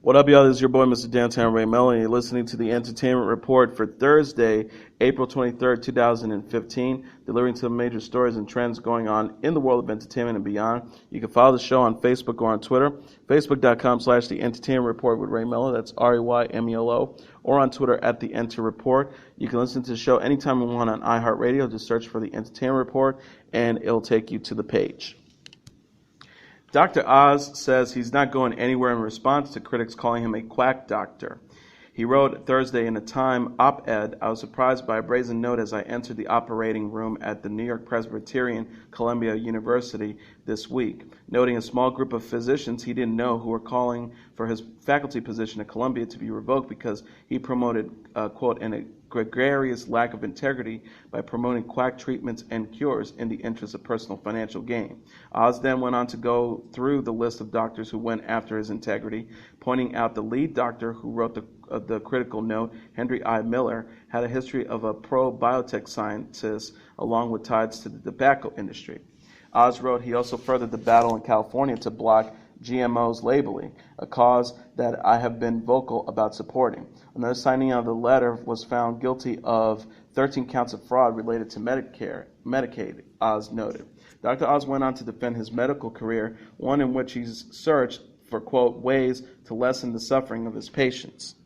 What up, y'all? This is your boy, Mr. Downtown Ray Melo, and you're listening to the Entertainment Report for Thursday, April 23rd, 2015, delivering to the major stories and trends going on in the world of entertainment and beyond. You can follow the show on Facebook or on Twitter, facebook.com/The Entertainment Report with Ray Melo, that's RAYMELO, or on Twitter at The Enter Report. You can listen to the show anytime you want on iHeartRadio. Just search for The Entertainment Report, and it'll take you to the page. Dr. Oz says he's not going anywhere in response to critics calling him a quack doctor. He wrote Thursday in a Time op-ed, "I was surprised by a brazen note as I entered the operating room at the New York Presbyterian Columbia University this week, noting a small group of physicians he didn't know who were calling for his faculty position at Columbia to be revoked because he promoted, quote, an gregarious lack of integrity by promoting quack treatments and cures in the interest of personal financial gain." Oz then went on to go through the list of doctors who went after his integrity, pointing out the lead doctor who wrote the critical note, Henry I. Miller, had a history of a pro-biotech scientist along with ties to the tobacco industry. Oz wrote he also furthered the battle in California to block GMO's labeling, a cause that I have been vocal about supporting. Another signing of the letter was found guilty of 13 counts of fraud related to Medicaid, Oz noted. Dr. Oz went on to defend his medical career, one in which he's searched for, quote, ways to lessen the suffering of his patients.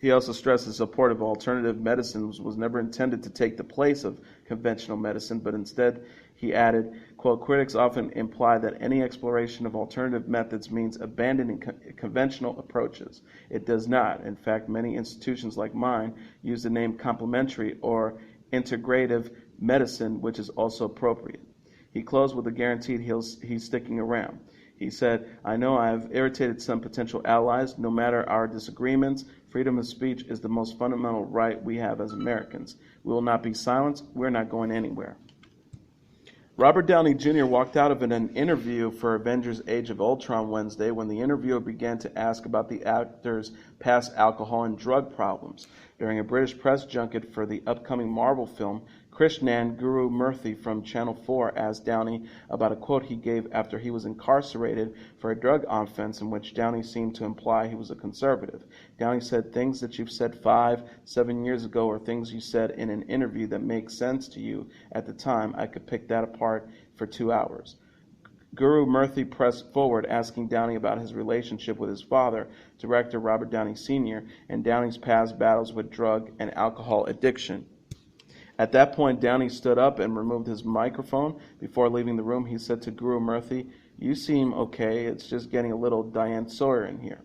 He also stressed his support of alternative medicines was never intended to take the place of conventional medicine, but instead, he added, quote, critics often imply that any exploration of alternative methods means abandoning conventional approaches. It does not. In fact, many institutions like mine use the name complementary or integrative medicine, which is also appropriate. He closed with a guarantee he's sticking around. He said, I know I have irritated some potential allies. No matter our disagreements, freedom of speech is the most fundamental right we have as Americans. We will not be silenced. We're not going anywhere. Robert Downey Jr. walked out of an interview for Avengers Age of Ultron Wednesday when the interviewer began to ask about the actor's past alcohol and drug problems. During a British press junket for the upcoming Marvel film, Krishnan Guru Murthy from Channel 4 asked Downey about a quote he gave after he was incarcerated for a drug offense in which Downey seemed to imply he was a conservative. Downey said, things that you've said 5-7 years ago or things you said in an interview that make sense to you at the time, I could pick that apart for 2 hours. Guru Murthy pressed forward, asking Downey about his relationship with his father, director Robert Downey Sr., and Downey's past battles with drug and alcohol addiction. At that point, Downey stood up and removed his microphone. Before leaving the room, he said to Guru Murthy, you seem okay, it's just getting a little Diane Sawyer in here.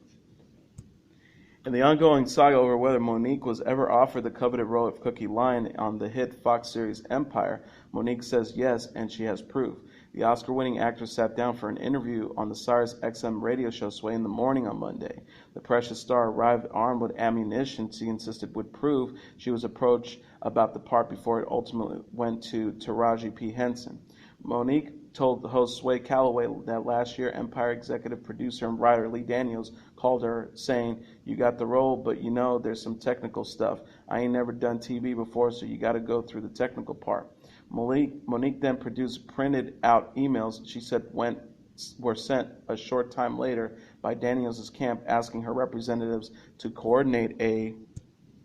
In the ongoing saga over whether Monique was ever offered the coveted role of Cookie Lyon on the hit Fox series Empire, Monique says yes, and she has proof. The Oscar-winning actress sat down for an interview on the Sirius XM radio show Sway in the Morning on Monday. The precious star arrived armed with ammunition she insisted would prove she was approached about the part before it ultimately went to Taraji P. Henson. Monique told the host Sway Calloway that last year Empire executive producer and writer Lee Daniels called her saying, you got the role, but you know there's some technical stuff. I ain't never done TV before, so you got to go through the technical part. Monique then produced printed out emails she said were sent a short time later by Daniels' camp asking her representatives to coordinate a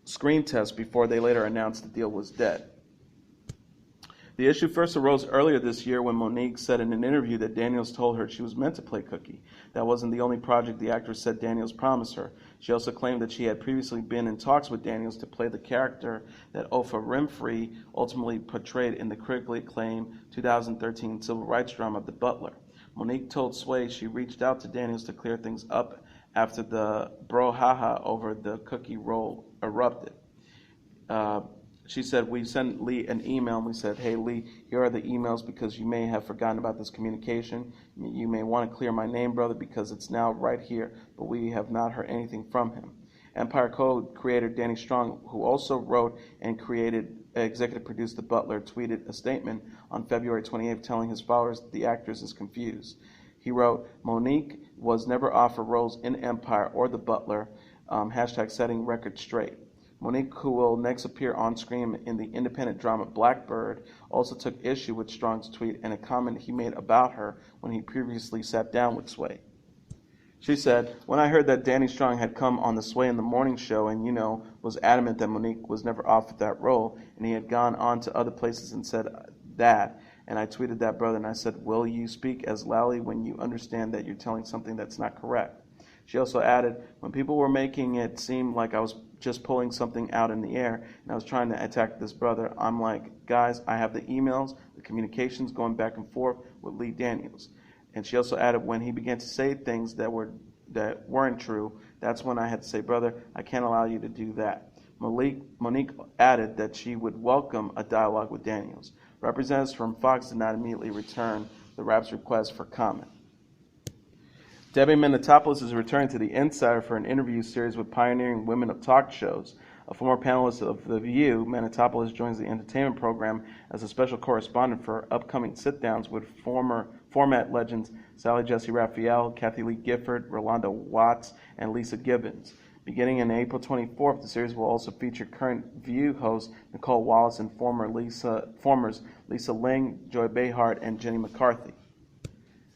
screen test before they later announced the deal was dead. The issue first arose earlier this year when Monique said in an interview that Daniels told her she was meant to play Cookie. That wasn't the only project the actress said Daniels promised her. She also claimed that she had previously been in talks with Daniels to play the character that Oprah Winfrey ultimately portrayed in the critically acclaimed 2013 civil rights drama The Butler. Monique told Sway she reached out to Daniels to clear things up after the brouhaha over the Cookie role erupted. She said, we sent Lee an email and we said, hey Lee, here are the emails because you may have forgotten about this communication. You may want to clear my name, brother, because it's now right here, but we have not heard anything from him. Empire co-creator Danny Strong, who also wrote and executive produced The Butler, tweeted a statement on February 28th telling his followers that the actress is confused. He wrote, Monique was never offered roles in Empire or The Butler, hashtag setting record straight. Monique, who will next appear on screen in the independent drama Blackbird, also took issue with Strong's tweet and a comment he made about her when he previously sat down with Sway. She said, "When I heard that Danny Strong had come on the Sway in the Morning show and, was adamant that Monique was never offered that role, and he had gone on to other places and said that, and I tweeted that brother and I said, will you speak as loudly when you understand that you're telling something that's not correct?" She also added, "When people were making it seem like I was just pulling something out in the air and I was trying to attack this brother, I'm like, guys, I have the emails, the communications going back and forth with Lee Daniels." And she also added, "When he began to say things that weren't true, that's when I had to say, brother, I can't allow you to do that." Monique added that she would welcome a dialogue with Daniels. Representatives from Fox did not immediately return the rap's request for comment. Debbie Menotopoulos is returning to The Insider for an interview series with pioneering women of talk shows. A former panelist of The View, Menotopoulos joins the entertainment program as a special correspondent for upcoming sit-downs with former format legends Sally Jessy Raphael, Kathy Lee Gifford, Rolanda Watts, and Lisa Gibbons. Beginning on April 24th, the series will also feature current View host Nicole Wallace and formers Lisa Ling, Joy Behar, and Jenny McCarthy.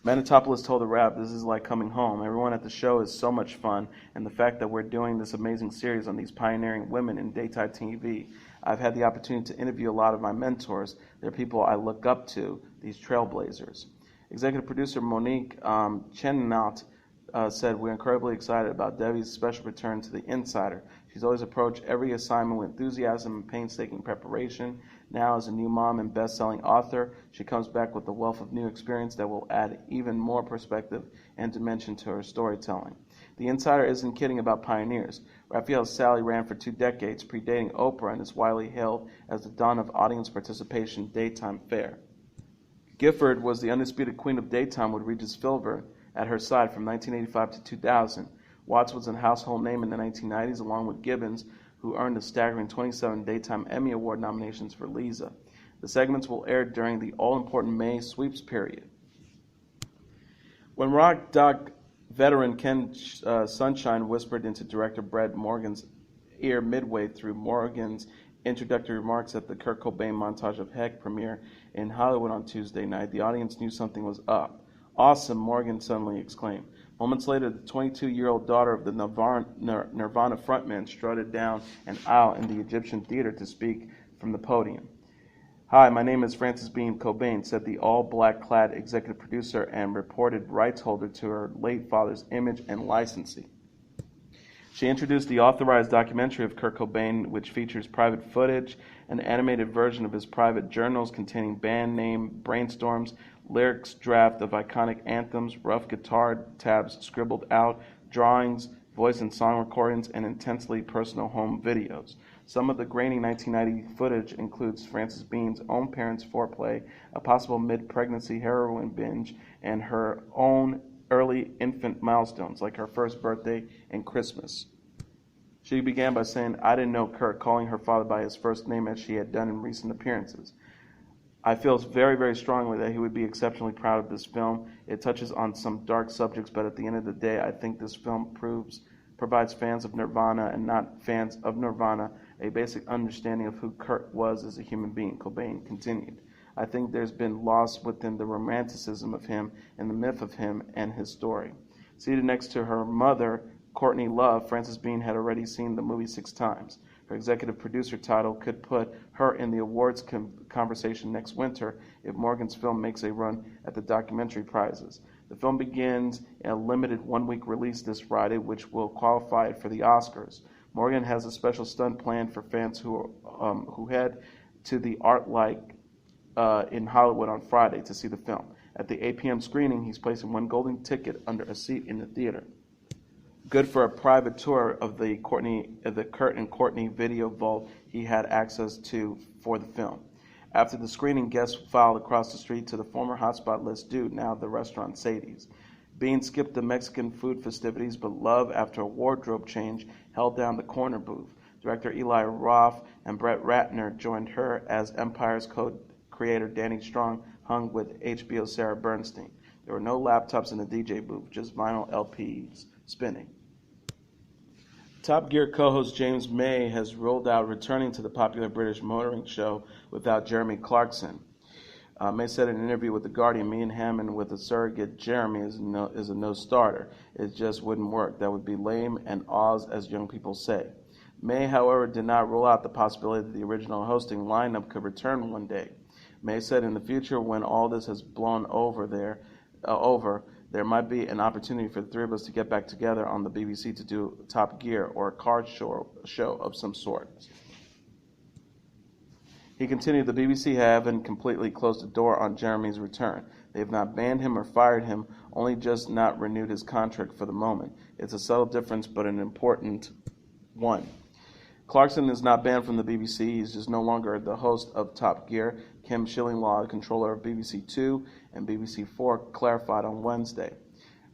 Menotopoulos told the Rap, "This is like coming home. Everyone at the show is so much fun, and the fact that we're doing this amazing series on these pioneering women in daytime TV. I've had the opportunity to interview a lot of my mentors. They're people I look up to, these trailblazers." Executive producer Monique Chennault said, "We're incredibly excited about Debbie's special return to The Insider. She's always approached every assignment with enthusiasm and painstaking preparation. Now, as a new mom and best-selling author, she comes back with a wealth of new experience that will add even more perspective and dimension to her storytelling." The Insider isn't kidding about pioneers. Raphael's Sally ran for 2 decades, predating Oprah, and is widely hailed as the dawn of audience participation daytime fare. Gifford was the undisputed queen of daytime with Regis Philbin at her side from 1985 to 2000. Watts was a household name in the 1990s, along with Gibbons, who earned a staggering 27 Daytime Emmy Award nominations for Lisa. The segments will air during the all-important May sweeps period. When Rock Doc veteran Ken Sunshine whispered into director Brett Morgen's ear midway through Morgan's introductory remarks at the Kurt Cobain Montage of Heck premiere in Hollywood on Tuesday night, the audience knew something was up. "Awesome," Morgan suddenly exclaimed. Moments later, the 22-year-old daughter of the Nirvana frontman strutted down an aisle in the Egyptian Theater to speak from the podium. "Hi, my name is Frances Bean Cobain," said the all-black-clad executive producer and reported rights holder to her late father's image and licensee. She introduced the authorized documentary of Kurt Cobain, which features private footage, an animated version of his private journals containing band name brainstorms, lyrics draft of iconic anthems, rough guitar tabs scribbled out, drawings, voice and song recordings, and intensely personal home videos. Some of the grainy 1990 footage includes Frances Bean's own parents' foreplay, a possible mid-pregnancy heroin binge, and her own early infant milestones, like her first birthday and Christmas. She began by saying, "I didn't know Kurt," calling her father by his first name as she had done in recent appearances. "I feel very, very strongly that he would be exceptionally proud of this film. It touches on some dark subjects, but at the end of the day, I think this film provides fans of Nirvana and not fans of Nirvana a basic understanding of who Kurt was as a human being," Cobain continued. "I think there's been loss within the romanticism of him and the myth of him and his story." Seated next to her mother, Courtney Love, Frances Bean had already seen the movie 6 times. Her executive producer title could put her in the awards conversation next winter if Morgan's film makes a run at the documentary prizes. The film begins a limited 1-week release this Friday, which will qualify it for the Oscars. Morgan has a special stunt planned for fans who head to the ArcLight in Hollywood on Friday to see the film. At the 8 p.m. screening, he's placing 1 golden ticket under a seat in the theater. Good for a private tour of the Kurt and Courtney video vault he had access to for the film. After the screening, guests filed across the street to the former Hotspot Les Dude, now the restaurant Sadie's. Bean skipped the Mexican food festivities, but Love, after a wardrobe change, held down the corner booth. Director Eli Roth and Brett Ratner joined her as Empire's co-creator Danny Strong hung with HBO's Sarah Bernstein. There were no laptops in the DJ booth, just vinyl LPs spinning. Top Gear co-host James May has ruled out returning to the popular British motoring show without Jeremy Clarkson. May said in an interview with The Guardian, me and Hammond with a surrogate Jeremy is a no-starter. It just wouldn't work. That would be lame and Oz, as young people say. May, however, did not rule out the possibility that the original hosting lineup could return one day. May said in the future, when all this has blown over, there might be an opportunity for the three of us to get back together on the BBC to do Top Gear or a card show of some sort. He continued, the BBC haven't completely closed the door on Jeremy's return. They have not banned him or fired him, only just not renewed his contract for the moment. It's a subtle difference, but an important one. Clarkson is not banned from the BBC. He's just no longer the host of Top Gear. Kim Shillinglaw, controller of BBC Two and BBC Four, clarified on Wednesday.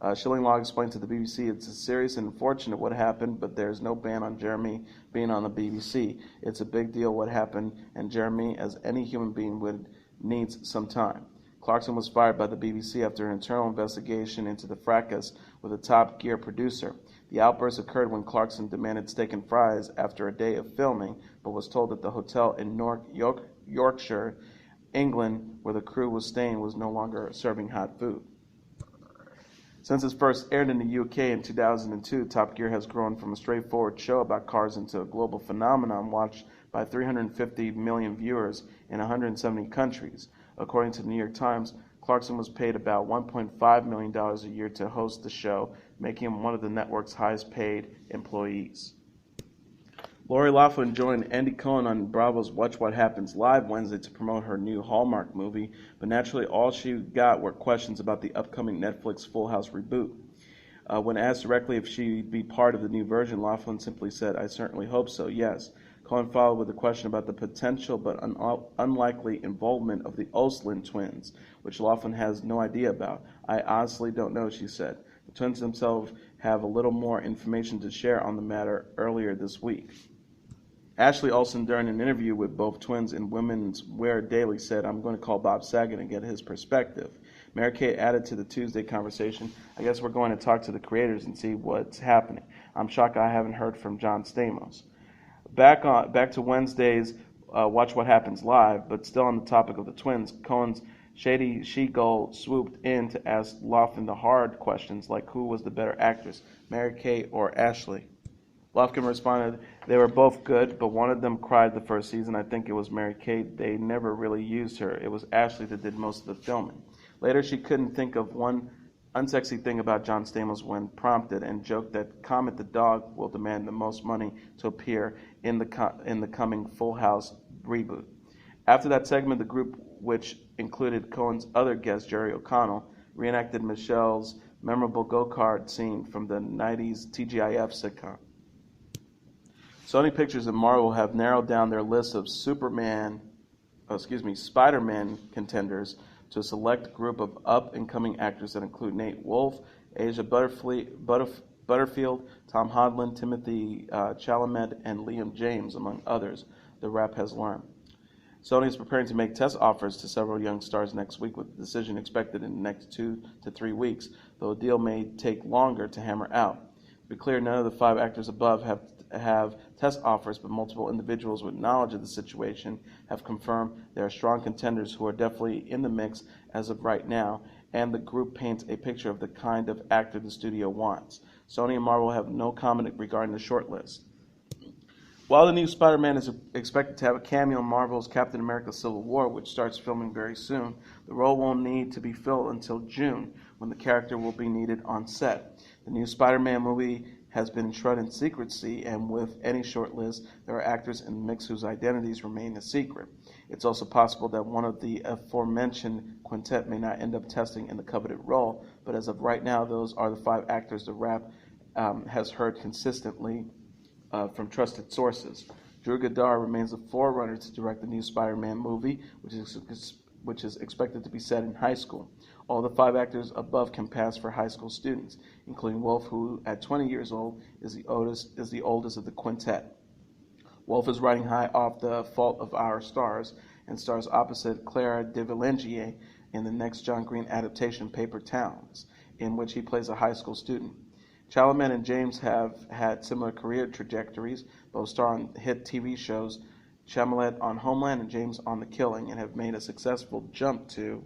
Shillinglaw explained to the BBC, it's serious and unfortunate what happened, but there's no ban on Jeremy being on the BBC. It's a big deal what happened, and Jeremy, as any human being would, needs some time. Clarkson was fired by the BBC after an internal investigation into the fracas with a Top Gear producer. The outburst occurred when Clarkson demanded steak and fries after a day of filming, but was told that the hotel in Yorkshire, England, where the crew was staying, was no longer serving hot food. Since it first aired in the UK in 2002, Top Gear has grown from a straightforward show about cars into a global phenomenon watched by 350 million viewers in 170 countries. According to the New York Times, Clarkson was paid about $1.5 million a year to host the show, making him one of the network's highest-paid employees. Lori Loughlin joined Andy Cohen on Bravo's Watch What Happens Live Wednesday to promote her new Hallmark movie, but naturally all she got were questions about the upcoming Netflix Full House reboot. When asked directly if she'd be part of the new version, Loughlin simply said, I certainly hope so, yes. Cohen followed with a question about the potential but unlikely involvement of the Olsen twins, which Loughlin has no idea about. I honestly don't know, she said. The twins themselves have a little more information to share on the matter earlier this week. Ashley Olsen, during an interview with both twins in Women's Wear Daily, said, I'm going to call Bob Saget and get his perspective. Mary Kay added to the Tuesday conversation, I guess we're going to talk to the creators and see what's happening. I'm shocked I haven't heard from John Stamos. Back to Wednesday's Watch What Happens Live, but still on the topic of the twins, Cohen's Shady She-Gull swooped in to ask Loughlin the hard questions like who was the better actress, Mary Kay or Ashley. Loughlin responded, they were both good, but one of them cried the first season. I think it was Mary Kay. They never really used her. It was Ashley that did most of the filming. Later, she couldn't think of one unsexy thing about John Stamos when prompted and joked that Comet the dog will demand the most money to appear in the coming Full House reboot. After that segment, the group, which included Cohen's other guest, Jerry O'Connell, reenacted Michelle's memorable go-kart scene from the 90s TGIF sitcom. Sony Pictures and Marvel have narrowed down their list of Spider-Man contenders to a select group of up-and-coming actors that include Nate Wolff, Asia Butterfield, Tom Holland, Timothy Chalamet, and Liam James, among others, the Wrap has learned. Sony is preparing to make test offers to several young stars next week, with a decision expected in the next 2 to 3 weeks, though a deal may take longer to hammer out. To be clear, none of the 5 actors above have test offers, but multiple individuals with knowledge of the situation have confirmed there are strong contenders who are definitely in the mix as of right now, and the group paints a picture of the kind of actor the studio wants. Sony and Marvel have no comment regarding the shortlist. While the new Spider-Man is expected to have a cameo in Marvel's Captain America Civil War, which starts filming very soon, the role won't need to be filled until June, when the character will be needed on set. The new Spider-Man movie has been shrouded in secrecy, and with any shortlist, there are actors in the mix whose identities remain a secret. It's also possible that one of the aforementioned quintet may not end up testing in the coveted role, but as of right now, those are the 5 actors the Wrap has heard consistently from trusted sources. Drew Goddard remains the forerunner to direct the new Spider-Man movie, which is expected to be set in high school. All the 5 actors above can pass for high school students, including Wolff, who at 20 years old is the oldest of the quintet. Wolff is riding high off The Fault of Our Stars and stars opposite Clara de Villeneuve in the next John Green adaptation, Paper Towns, in which he plays a high school student. Chalamet and James have had similar career trajectories, both star on hit TV shows Chalamet on Homeland, and James on The Killing, and have made a successful jump to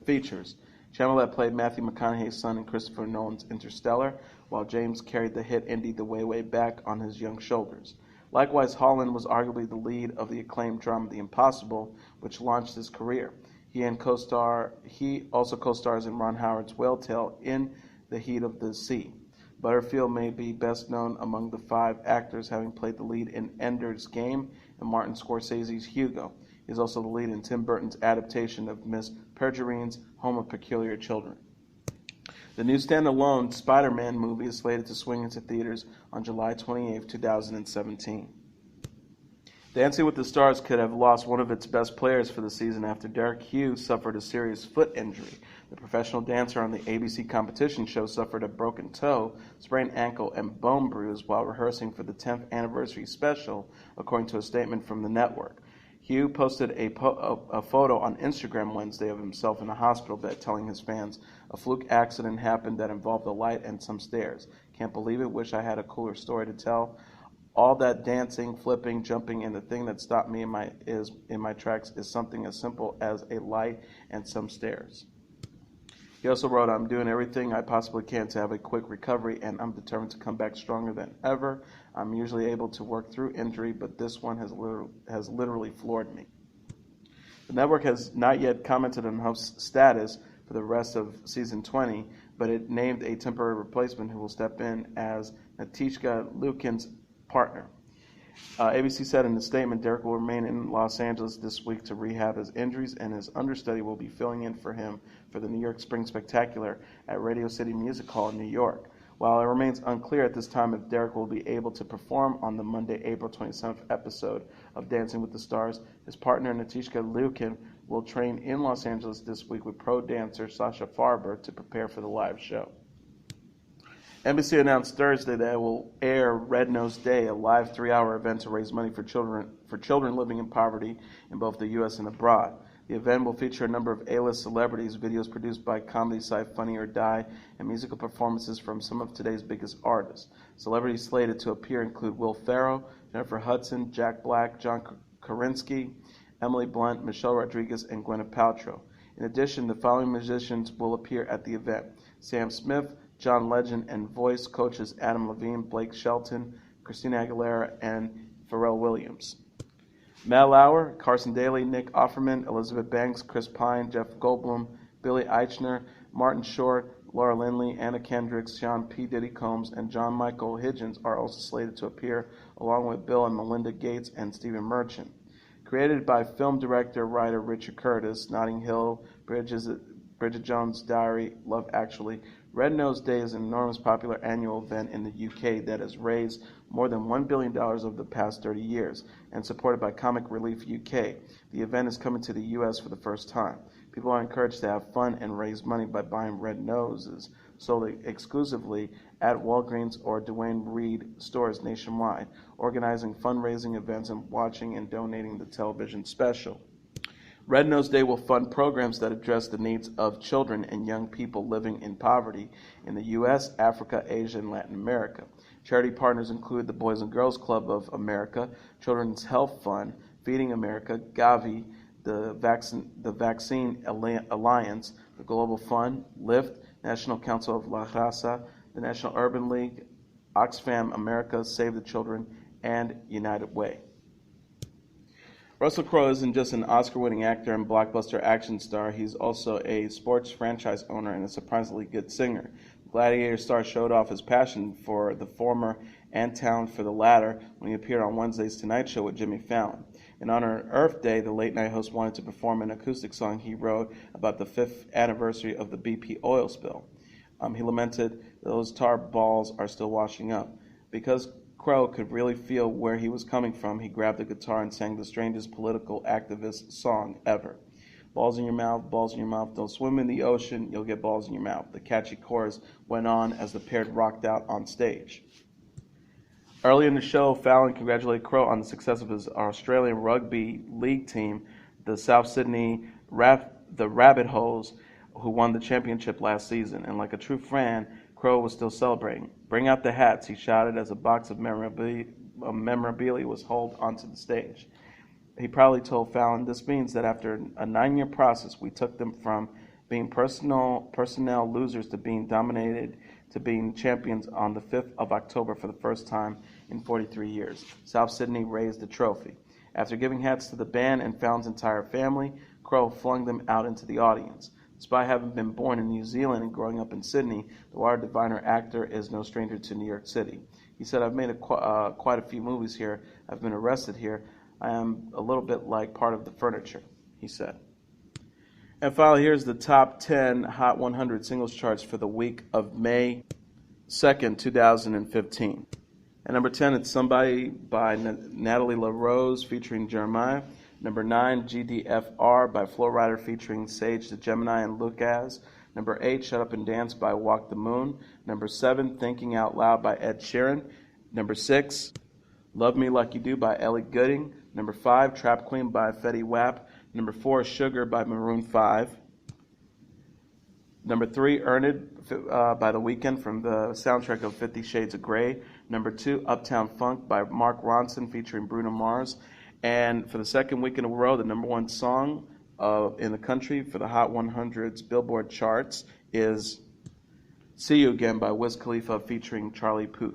features. Chalamet played Matthew McConaughey's son in Christopher Nolan's Interstellar, while James carried the hit indie The Way, Way Back on his young shoulders. Likewise, Holland was arguably the lead of the acclaimed drama The Impossible, which launched his career. He also co-stars in Ron Howard's Whale Tale in The Heat of the Sea. Butterfield may be best known among the 5 actors, having played the lead in Ender's Game and Martin Scorsese's Hugo. He is also the lead in Tim Burton's adaptation of Miss Peregrine's Home of Peculiar Children. The new standalone Spider-Man movie is slated to swing into theaters on July 28, 2017. Dancing with the Stars could have lost one of its best players for the season after Derek Hughes suffered a serious foot injury. The professional dancer on the ABC competition show suffered a broken toe, sprained ankle, and bone bruise while rehearsing for the 10th anniversary special, according to a statement from the network. Hugh posted a photo on Instagram Wednesday of himself in a hospital bed, telling his fans, "A fluke accident happened that involved a light and some stairs. Can't believe it. Wish I had a cooler story to tell. All that dancing, flipping, jumping, and the thing that stopped me in my tracks is something as simple as a light and some stairs." He also wrote, "I'm doing everything I possibly can to have a quick recovery, and I'm determined to come back stronger than ever. I'm usually able to work through injury, but this one has literally floored me." The network has not yet commented on host's status for the rest of season 20, but it named a temporary replacement who will step in as Natishka Lukin's partner. ABC said in a statement, Derek will remain in Los Angeles this week to rehab his injuries, and his understudy will be filling in for him for the New York Spring Spectacular at Radio City Music Hall in New York. While it remains unclear at this time if Derek will be able to perform on the Monday, April 27th episode of Dancing with the Stars, his partner Natishka Lukin will train in Los Angeles this week with pro dancer Sasha Farber to prepare for the live show. NBC announced Thursday that it will air Red Nose Day, a live 3-hour event to raise money for children living in poverty in both the U.S. and abroad. The event will feature a number of A-list celebrities, videos produced by comedy site Funny or Die, and musical performances from some of today's biggest artists. Celebrities slated to appear include Will Ferrell, Jennifer Hudson, Jack Black, John Krasinski, Emily Blunt, Michelle Rodriguez, and Gwyneth Paltrow. In addition, the following musicians will appear at the event: Sam Smith, John Legend, and voice coaches Adam Levine, Blake Shelton, Christina Aguilera, and Pharrell Williams. Matt Lauer, Carson Daly, Nick Offerman, Elizabeth Banks, Chris Pine, Jeff Goldblum, Billy Eichner, Martin Short, Laura Lindley, Anna Kendricks, Sean P. Diddy Combs, and John Michael Higgins are also slated to appear, along with Bill and Melinda Gates and Stephen Merchant. Created by film director-writer Richard Curtis, Notting Hill, Bridget Jones' Diary, Love Actually, Red Nose Day is an enormous popular annual event in the UK that has raised more than $1 billion over the past 30 years and supported by Comic Relief UK. The event is coming to the US for the first time. People are encouraged to have fun and raise money by buying red noses sold exclusively at Walgreens or Duane Reade stores nationwide, organizing fundraising events and watching and donating the television special. Red Nose Day will fund programs that address the needs of children and young people living in poverty in the U.S., Africa, Asia, and Latin America. Charity partners include the Boys and Girls Club of America, Children's Health Fund, Feeding America, Gavi, the Vaccine Alliance, the Global Fund, LIFT, National Council of La Raza, the National Urban League, Oxfam America, Save the Children, and United Way. Russell Crowe isn't just an Oscar-winning actor and blockbuster action star, he's also a sports franchise owner and a surprisingly good singer. Gladiator star showed off his passion for the former and talent for the latter when he appeared on Wednesday's Tonight Show with Jimmy Fallon. In honor of Earth Day, the late-night host wanted to perform an acoustic song he wrote about the 5th anniversary of the BP oil spill. He lamented, "Those tar balls are still washing up." Because Crowe could really feel where he was coming from, he grabbed the guitar and sang the strangest political activist song ever. Balls in your mouth, don't swim in the ocean, you'll get balls in your mouth. The catchy chorus went on as the pair rocked out on stage. Early in the show, Fallon congratulated Crowe on the success of his Australian rugby league team, the South Sydney Rabbit Holes, who won the championship last season. And like a true fan, Crowe was still celebrating. "Bring out the hats," he shouted as a box of memorabilia was hauled onto the stage. He proudly told Fallon, "This means that after a 9-year process, we took them from being personnel losers to being dominated to being champions on the 5th of October for the first time in 43 years. South Sydney raised the trophy. After giving hats to the band and Fallon's entire family, Crowe flung them out into the audience. Despite having been born in New Zealand and growing up in Sydney, the Wire diviner actor is no stranger to New York City. He said, I've made quite a few movies here. I've been arrested here. I am a little bit like part of the furniture," he said. And finally, here's the top 10 Hot 100 singles charts for the week of May 2nd, 2015. At number 10, it's Somebody by Natalie LaRose featuring Jeremiah. Number 9, GDFR by Flo Rida featuring Sage the Gemini and Lucas. Number 8, Shut Up and Dance by Walk the Moon. Number 7, Thinking Out Loud by Ed Sheeran. Number 6, Love Me Like You Do by Ellie Goulding. Number 5, Trap Queen by Fetty Wap. Number 4, Sugar by Maroon 5. Number 3, Earn It by The Weeknd from the soundtrack of 50 Shades of Grey. Number 2, Uptown Funk by Mark Ronson featuring Bruno Mars. And for the second week in a row, the number 1 song in the country for the Hot 100's Billboard charts is See You Again by Wiz Khalifa featuring Charlie Puth.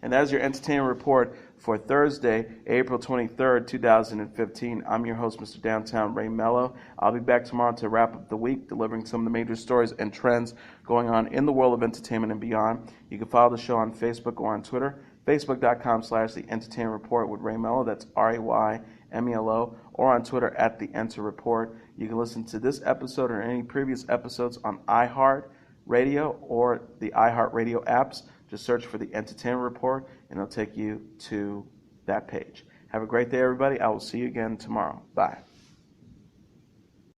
And that is your entertainment report for Thursday, April 23rd, 2015. I'm your host, Mr. Downtown Ray Melo. I'll be back tomorrow to wrap up the week, delivering some of the major stories and trends going on in the world of entertainment and beyond. You can follow the show on Facebook or on Twitter, facebook.com/The Entertainment Report with Ray Melo. That's RAYMELO. Or on Twitter at The Enter Report. You can listen to this episode or any previous episodes on iHeartRadio or the iHeartRadio apps. Just search for The Entertainment Report, and it'll take you to that page. Have a great day, everybody. I will see you again tomorrow. Bye.